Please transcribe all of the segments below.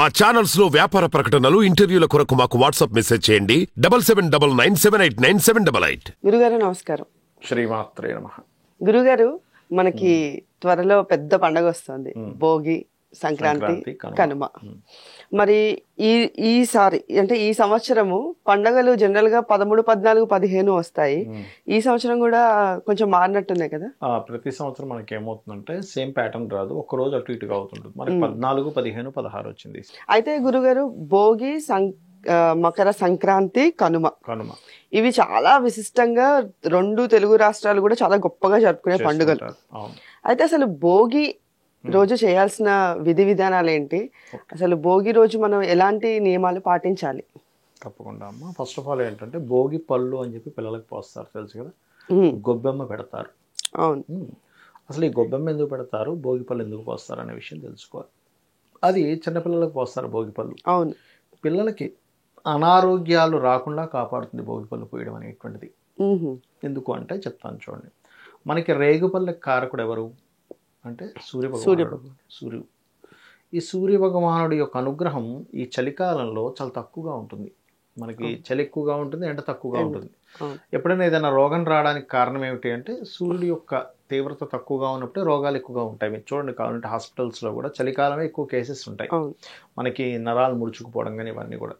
మా ఛానల్స్ లో వ్యాపార ప్రకటనలు, ఇంటర్వ్యూల కొరకు మాకు వాట్సాప్ మెసేజ్ చేయండి 7799789788. గురుగారు నమస్కారం. శ్రీమాత్రే నమః. గురుగారు, మనకి త్వరలో పెద్ద పండగ వస్తుంది, భోగి, సంక్రాంతి, కనుమ. మరి ఈసారి అంటే ఈ సంవత్సరము పండగలు జనరల్ గా 13, 14, 15 వస్తాయి. ఈ సంవత్సరం కూడా కొంచెం మారినట్టున్నాయి కదా? ప్రతి సంవత్సరం మనకి ఏమవుతుందంటే సేమ్ ప్యాటర్న్ రాదు, ఒక రోజు అటు ఇటుగా అవుతుంటుంది. మనకి 14, 15, 16 వచ్చింది. అయితే గురుగారు, భోగి, మకర సంక్రాంతి, కనుమ ఇవి చాలా విశిష్టంగా 2 తెలుగు రాష్ట్రాలు కూడా చాలా గొప్పగా జరుపుకునే పండుగలు. అయితే అసలు భోగి రోజు చేయాల్సిన విధి విధానాలు ఏంటి? అసలు భోగి రోజు మనం ఎలాంటి నియమాలు పాటించాలి? తప్పకుండా అమ్మ. ఫస్ట్ ఆఫ్ ఆల్ ఏంటంటే భోగి పళ్ళు అని చెప్పి పిల్లలకు పోస్తారు, తెలుసు కదా. గొబ్బెమ్మ పెడతారు. అవును. అసలు ఈ గొబ్బెమ్మ ఎందుకు పెడతారు, భోగి పళ్ళు ఎందుకు పోస్తారు అనే విషయం తెలుసుకోవాలి. అది చిన్నపిల్లలకు పోస్తారు భోగి పళ్ళు. అవును. పిల్లలకి అనారోగ్యాలు రాకుండా కాపాడుతుంది భోగి పళ్ళు పోయడం అనేటువంటిది. ఎందుకు అంటే చెప్తాను చూడండి. మనకి రేగుపల్లెకి కారకుడు ఎవరు అంటే సూర్యుడు. ఈ సూర్య భగవానుడి యొక్క అనుగ్రహం ఈ చలికాలంలో చాలా తక్కువగా ఉంటుంది. మనకి చలి ఎక్కువగా ఉంటుంది, ఎండ తక్కువగా ఉంటుంది. ఎప్పుడైనా ఏదైనా రోగం రావడానికి కారణం ఏమిటి అంటే సూర్యుడి యొక్క తీవ్రత తక్కువగా ఉన్నప్పుడే రోగాలు ఎక్కువగా ఉంటాయి. మీరు చూడండి, కావాలంటే హాస్పిటల్స్లో కూడా చలికాలమే ఎక్కువ కేసెస్ ఉంటాయి. మనకి నరాలు ముడుచుకుపోవడం కానీ ఇవన్నీ కూడా.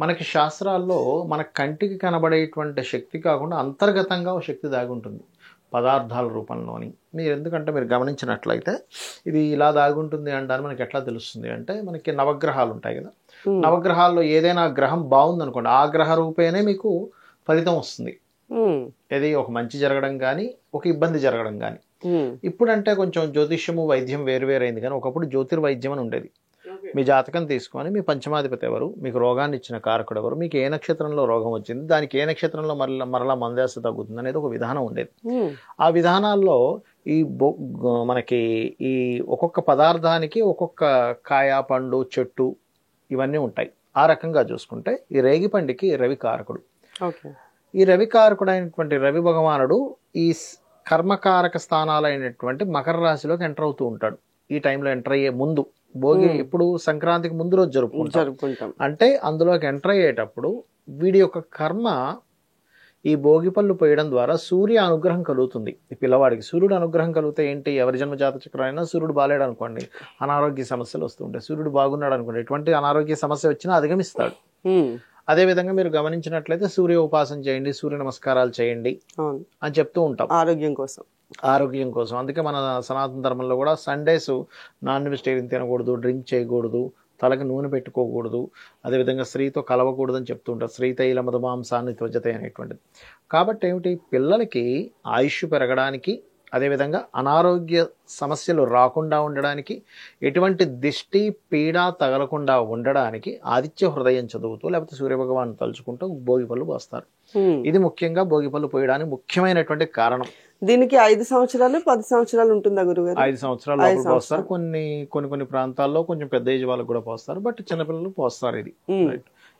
మనకి శాస్త్రాల్లో మన కంటికి కనబడేటువంటి శక్తి కాకుండా అంతర్గతంగా ఒక శక్తి దాగి ఉంటుంది పదార్థాల రూపంలోని. మీరు ఎందుకంటే మీరు గమనించినట్లయితే ఇది ఇలా దాగుంటుంది అంటారు. మనకి ఎట్లా తెలుస్తుంది అంటే మనకి నవగ్రహాలు ఉంటాయి కదా. నవగ్రహాల్లో ఏదైనా గ్రహం బాగుందనుకోండి, ఆ గ్రహ రూపేనే మీకు ఫలితం వస్తుంది. ఇది ఒక మంచి జరగడం కానీ ఒక ఇబ్బంది జరగడం కానీ. ఇప్పుడంటే కొంచెం జ్యోతిష్యము, వైద్యం వేరువేరైంది. కానీ ఒకప్పుడు జ్యోతిర్వైద్యం అని ఉండేది. మీ జాతకం తీసుకొని మీ పంచమాధిపతి ఎవరు, మీకు రోగాన్ని ఇచ్చిన కారకుడు ఎవరు, మీకు ఏ నక్షత్రంలో రోగం వచ్చింది, దానికి ఏ నక్షత్రంలో మరలా మందేస్తే తగ్గుతుంది అనేది ఒక విధానం ఉండేది. ఆ విధానాల్లో ఈ మనకి ఈ ఒక్కొక్క పదార్థానికి ఒక్కొక్క కాయ, పండు, చెట్టు ఇవన్నీ ఉంటాయి. ఆ రకంగా చూసుకుంటే ఈ రేగిపండికి రవి కారకుడు. ఈ రవి కారకుడు అయినటువంటి రవి భగవానుడు ఈ కర్మకారక స్థానాలైనటువంటి మకర రాశిలోకి ఎంటర్ అవుతూ ఉంటాడు. ఈ టైంలో ఎంటర్ అయ్యే ముందు భోగి ఇప్పుడు సంక్రాంతికి ముందు రోజు జరుపుకుంటాం. అంటే అందులోకి ఎంటర్ అయ్యేటప్పుడు వీడి యొక్క కర్మ ఈ భోగి పళ్ళు పోయడం ద్వారా సూర్య అనుగ్రహం కలుగుతుంది. ఈ పిల్లవాడికి సూర్యుడు అనుగ్రహం కలిగితే ఏంటి, ఎవరి జన్మ జాత చక్రం అయినా సూర్యుడు బాలేడు అనుకోండి, అనారోగ్య సమస్యలు వస్తుంటాయి. సూర్యుడు బాగున్నాడు అనుకోండి, ఎటువంటి అనారోగ్య సమస్య వచ్చినా అధిగమిస్తాడు. అదేవిధంగా మీరు గమనించినట్లయితే సూర్య ఉపాసన చేయండి, సూర్య నమస్కారాలు చేయండి అని చెప్తూ ఉంటాం ఆరోగ్యం కోసం. అందుకే మన సనాతన ధర్మంలో కూడా సండేస్ నాన్ వెజిటేరియన్ తినకూడదు, డ్రింక్ చేయకూడదు, తలకి నూనె పెట్టుకోకూడదు, అదేవిధంగా స్త్రీతో కలవకూడదు అని చెప్తూ ఉంటారు. శ్రీతైల మధుమాంసాన్ని త్వజత అనేటువంటిది. కాబట్టి ఏమిటి, పిల్లలకి ఆయుష్ పెరగడానికి, అదేవిధంగా అనారోగ్య సమస్యలు రాకుండా ఉండడానికి, ఎటువంటి దిష్టి పీడ తగలకుండా ఉండడానికి ఆదిత్య హృదయం చదువుతూ లేకపోతే సూర్యభగవాన్ తలుచుకుంటూ భోగి పళ్ళు పోస్తారు. ఇది ముఖ్యంగా భోగి పళ్ళు పోయడానికి ముఖ్యమైనటువంటి కారణం. దీనికి 5 సంవత్సరాలు 10 సంవత్సరాలు ఉంటుందా గురుగారు? 5 సంవత్సరాలు పోస్తారు. కొన్ని ప్రాంతాల్లో కొంచెం పెద్ద ఏజ్ వాళ్ళకు కూడా పోస్తారు, బట్ చిన్నపిల్లలు పోస్తారు ఇది.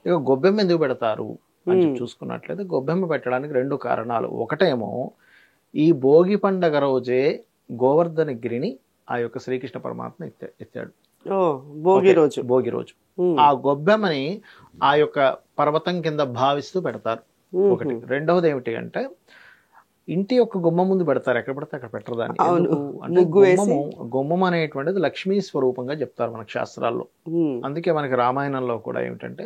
ఇక గొబ్బెమ్మ ఎందుకు పెడతారు అని చూసుకున్నట్లయితే గొబ్బెమ్మ పెట్టడానికి 2 కారణాలు. ఒకటేమో ఈ భోగి పండగ రోజే గోవర్ధన గిరిని ఆ యొక్క శ్రీకృష్ణ పరమాత్మ ఎత్తాడు భోగి రోజు. ఆ గొబ్బెమ్మని ఆ యొక్క పర్వతం కింద భావిస్తూ పెడతారు ఒకటి. రెండవది ఏమిటి అంటే ఇంటి యొక్క గుమ్మం ముందు పెడతారు, ఎక్కడ పడితే అక్కడ పెట్టరు దాన్ని. అంటే గుమ్మం అనేటువంటిది లక్ష్మీ స్వరూపంగా చెప్తారు మనకు శాస్త్రాల్లో. అందుకే మనకి రామాయణంలో కూడా ఏమిటంటే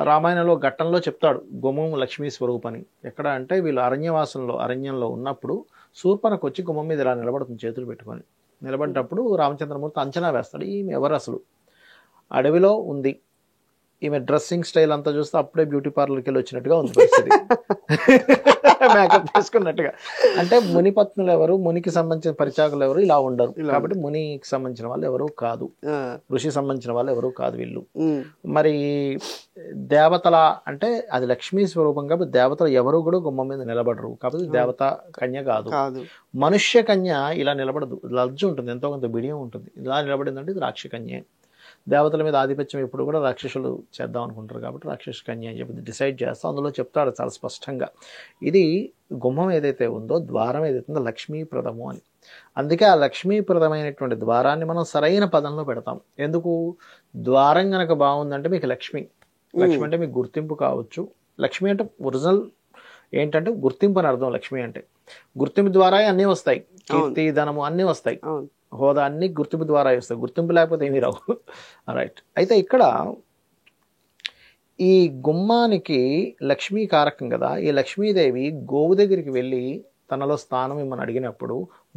రామాయణంలో ఘట్టంలో చెప్తాడు గుమ్మం లక్ష్మీ స్వరూపని. ఎక్కడ అంటే వీళ్ళు అరణ్యంలో ఉన్నప్పుడు శూర్పణకు వచ్చి గుమ్మం మీద ఇలా నిలబడుతుంది చేతులు పెట్టుకొని. నిలబడినప్పుడు రామచంద్రమూర్తి అంచనా వేస్తాడు, ఈమె ఎవరు అసలు, అడవిలో ఉంది, ఈమె డ్రెస్సింగ్ స్టైల్ అంతా చూస్తే అప్పుడే బ్యూటీ పార్లర్కి వెళ్ళి వచ్చినట్టుగా ఉంది పరిస్థితి, మేకప్ చేసుకున్నట్టుగా. అంటే ముని పత్నులు ఎవరు, మునికి సంబంధించిన పరిచాకులు ఎవరు ఇలా ఉండరు. కాబట్టి మునికి సంబంధించిన వాళ్ళు ఎవరు కాదు, ఋషి సంబంధించిన వాళ్ళు ఎవరు కాదు వీళ్ళు. మరి దేవతల అంటే అది లక్ష్మీ స్వరూపం కాబట్టి దేవతలు ఎవరు కూడా గుమ్మం మీద నిలబడరు. కాబట్టి దేవత కన్య కాదు, మనుష్య కన్య ఇలా నిలబడదు. లజ్జు ఉంటుంది, ఎంతో కొంత బిడియం ఉంటుంది. ఇలా నిలబడిందంటే ఇది రాక్ష కన్యే. దేవతల మీద ఆధిపత్యం ఎప్పుడు కూడా రాక్షసులు చేద్దాం అనుకుంటారు కాబట్టి రాక్షస కన్య అని చెప్పి డిసైడ్ చేస్తాం. అందులో చెప్తాడు చాలా స్పష్టంగా, ఇది గుమ్మం ఏదైతే ఉందో, ద్వారం ఏదైతే ఉందో లక్ష్మీప్రదము అని. అందుకే ఆ లక్ష్మీప్రదమైనటువంటి ద్వారాన్ని మనం సరైన పదంలో పెడతాం. ఎందుకు? ద్వారం గనక బాగుందంటే మీకు లక్ష్మి అంటే మీకు గుర్తింపు కావచ్చు. లక్ష్మి అంటే ఒరిజినల్ ఏంటంటే గుర్తింపు అని అర్థం. లక్ష్మి అంటే గుర్తింపు ద్వారా అన్నీ వస్తాయి. కీర్తి, ధనము అన్నీ వస్తాయి. హోదా అన్ని గుర్తింపు ద్వారా వస్తాయి. గుర్తింపు లేకపోతే ఏమీ రావు. రైట్. అయితే ఇక్కడ ఈ గుమ్మానికి లక్ష్మీ కారకం కదా. ఈ లక్ష్మీదేవి గోవు దగ్గరికి వెళ్ళి తనలో స్థానం ఇమ్మని అడిగినప్పుడు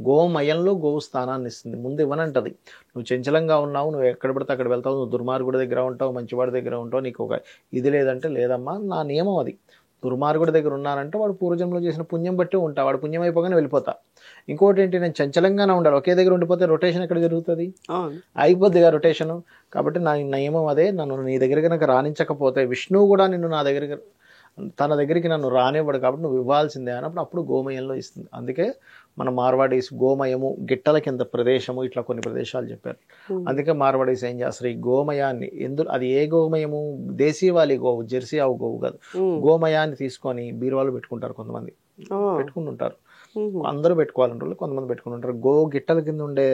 గోమయంలో గోవు స్థానాన్ని ఇస్తుంది. ముందు ఇవ్వనంటది. నువ్వు చంచలంగా ఉన్నావు, నువ్వు ఎక్కడ పడితే అక్కడ వెళ్తావు, నువ్వు దుర్మార్గుడి దగ్గర ఉంటావు, మంచివాడి దగ్గర ఉంటావు, నీకు ఒక ఇది లేదంటే లేదమ్మా, నా నియమం అది. దుర్మార్గుడి దగ్గర ఉన్నానంటే వాడు పూర్వజన్మలో చేసిన పుణ్యం బట్టి ఉంటా, వాడు పుణ్యం అయిపోగానే వెళ్ళిపోతా. ఇంకోటి ఏంటి, నేను చంచలంగానే ఉండాలి. ఒకే దగ్గర ఉండిపోతే రొటేషన్ ఎక్కడ జరుగుతుంది? అయిపోద్దిగా రొటేషను. కాబట్టి నా నియమం అదే. నన్ను నీ దగ్గర కనుక రాణించకపోతే విష్ణువు కూడా నిన్ను నా దగ్గరికి తన దగ్గరికి నన్ను రానివ్వడు, కాబట్టి నువ్వు ఇవ్వాల్సిందే అన్నప్పుడు అప్పుడు గోమయంలో ఇస్తుంది. అందుకే మన మార్వాడీస్ గోమయము, గిట్టల కింద ప్రదేశము, ఇట్లా కొన్ని ప్రదేశాలు చెప్పారు. అందుకే మార్వాడీస్ ఏం చేస్తారు, ఈ గోమయాన్ని అది ఏ గోమయము, దేశీవాలి గోవు, జెర్సీ ఆవు గోవు కాదు, గోమయాన్ని తీసుకొని బీరువాలో పెట్టుకుంటారు. కొంతమంది పెట్టుకుంటుంటారు, అందరూ పెట్టుకోవాలంటారు, కొంతమంది పెట్టుకుంటుంటారు. గో గిట్టల కింద ఉండే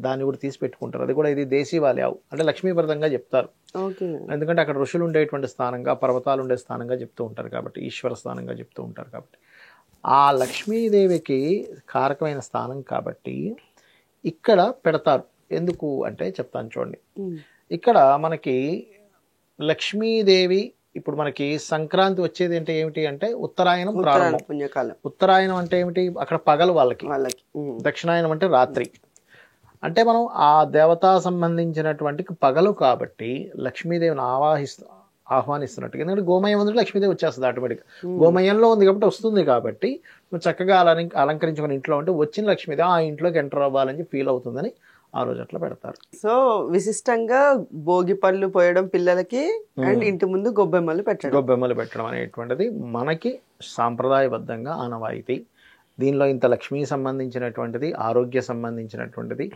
దాన్ని కూడా తీసి పెట్టుకుంటారు. అది కూడా ఇది దేశీవాలి ఆవు అంటే లక్ష్మీప్రదంగా చెప్తారు. ఎందుకంటే అక్కడ ఋషులు ఉండేటువంటి స్థానంగా, పర్వతాలు ఉండే స్థానంగా చెప్తూ ఉంటారు కాబట్టి, ఈశ్వర స్థానంగా చెప్తూ ఉంటారు కాబట్టి, ఆ లక్ష్మీదేవికి కారకమైన స్థానం కాబట్టి ఇక్కడ పెడతారు. ఎందుకు అంటే చెప్తాను చూడండి. ఇక్కడ మనకి లక్ష్మీదేవి ఇప్పుడు మనకి సంక్రాంతి వచ్చేది అంటే ఏమిటి అంటే ఉత్తరాయణం ప్రారంభం. ఉత్తరాయణం అంటే ఏమిటి, అక్కడ పగలు వాళ్ళకి. దక్షిణాయనం అంటే రాత్రి. అంటే మనం ఆ దేవతా సంబంధించినటువంటి పగలు కాబట్టి లక్ష్మీదేవిని ఆహ్వానిస్తున్నట్టు. ఎందుకంటే గోమయం ఉంది, లక్ష్మీదేవి వచ్చేస్తుంది ఆటోమేటిక్గా. గోమయంలో ఉంది కాబట్టి వస్తుంది. కాబట్టి నువ్వు చక్కగా అలంకరించుకుని ఇంట్లో ఉంటే వచ్చిన లక్ష్మీదేవి ఆ ఇంట్లోకి ఎంటర్ అవ్వాలని ఫీల్ అవుతుందని ఆ రోజు అట్లా పెడతారు. సో విశిష్టంగా భోగి పళ్ళు పోయడం పిల్లలకి, అండ్ ఇంటి ముందు గొబ్బెమ్మలు పెట్టడం అనేటువంటిది మనకి సాంప్రదాయబద్ధంగా ఆనవాయితీ. దీనిలో ఇంత లక్ష్మీ సంబంధించినటువంటిది, ఆరోగ్య సంబంధించినటువంటిది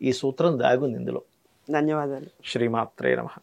ఈ సూత్రం దాగుంది ఇందులో. ధన్యవాదాలు. శ్రీమాత్రే నమః.